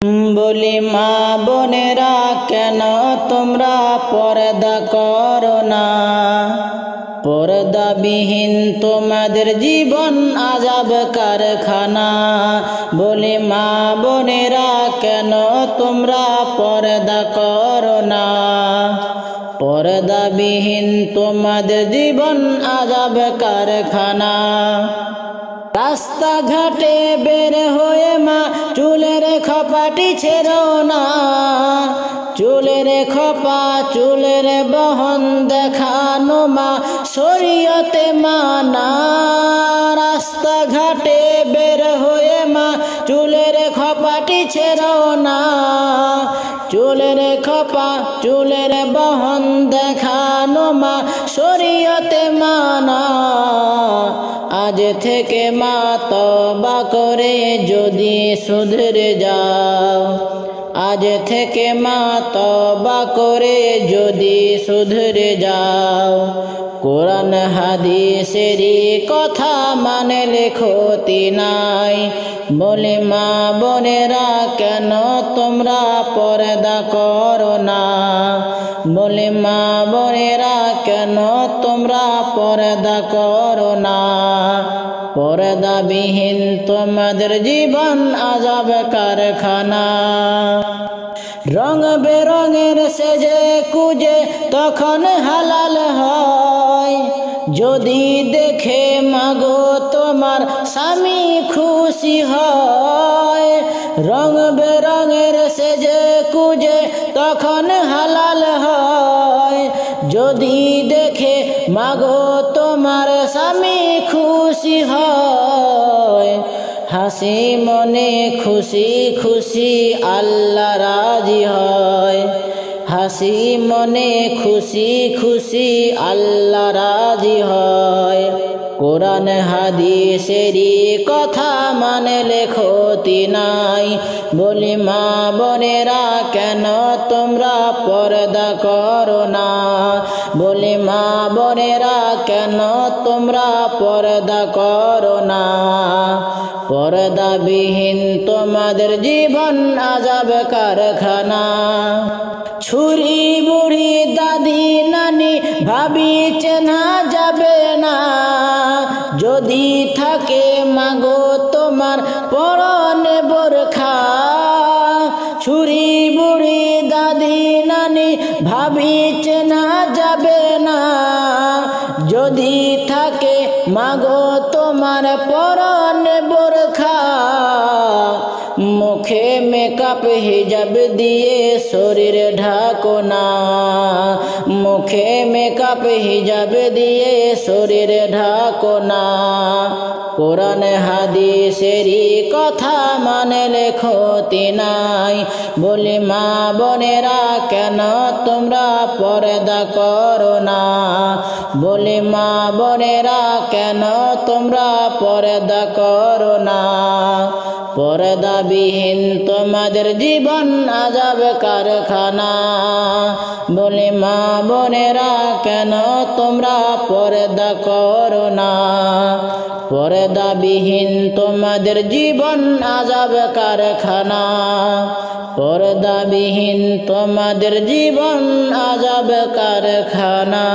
বলি মা বোনেরা কেন তোমরা পর্দা করো না? পর্দাবিহীন তোমাদের জীবন আযাব কারখানা। বলি মা বোনেরা কেন তোমরা পর্দা করো না? পর্দাবিহীন তোমাদের জীবন আযাব কারখানা। রাস্তাঘাটে বের হয়ে মা চুলের খোপাটি ছেড়ো না। চুলের খোপা চুলের বহন দেখানো মা শরীয়তে মানা। রাস্তাঘাটে বের হয়ে মা চুলের খোপাটি ছেড়ো না। চুলের খোপা চুলের বহন দেখানো মা শরীয়তে মানা। আজ থেকে মা তওবা করে যদি শুধরে যাও। আজ থেকে মা তওবা করে যদি শুধরে যাও। কোরআন হাদিসেরই কথা মানলে ক্ষতি নাই। বলে মা বোনেরা কেন তোমরা পর্দা করো না? বলে মা বোনেরা কেন তোমরা পর্দা করো না? পর্দাবিহীন তোমাদের জীবন আযাব কারখানা। রং বেরঙের সেজে কুজে তখন হালাল হয়। যদি দেখে মাগো তোমার স্বামী খুশি হয়। রং বেরঙের সেজে কুজে তখন হালাল হয়। যদি দেখে মাগো তোমার স্বামী খুশি হয়। হাসি মনে খুশি খুশি আল্লাহ রাজি হয়। হাসি মনে খুশি খুশি আল্লাহ রাজি হয়। কোরআন হাদিসেরই কথা মানলে ক্ষতি নাই। বলি মা বোনেরা কেন তোমরা পর্দা করো না? বলি মা বোনেরা কেন তোমরা পর্দা করো না? পর্দাবিহীন তোমাদের জীবন আযাব কারখানা। ছুরি বুড়ি দাদি নানি ভাবি চেনা যাবে না। যদি থাকে মাগো তোমার পরনে বোরখা। ছুরি বুড়ি দাদি নানি ভাবি চেনা যাবে না। যদি থাকে মাগো তোমার পরনে বোরখা। মুখে মেকআপ হিজাব দিয়ে শরীর ঢাকো না। মুখে মেকআপ হিজাব দিয়ে শরীর ঢাকো না। কোরআন হাদিসেরই কথা মানলে ক্ষতি নাই। বলি মা বোনেরা কেন তোমরা পর্দা করো না? বলি মা বোনেরা কেন তোমরা পর্দা করো না? পর্দাবিহীন তোমাদের জীবন আযাব কারখানা। বলি মা বোনেরা কেন তোমরা পর্দা করো না? পর্দাবিহীন তোমাদের জীবন আযাব কারখানা। পর্দাবিহীন তোমাদের জীবন আযাব কারখানা।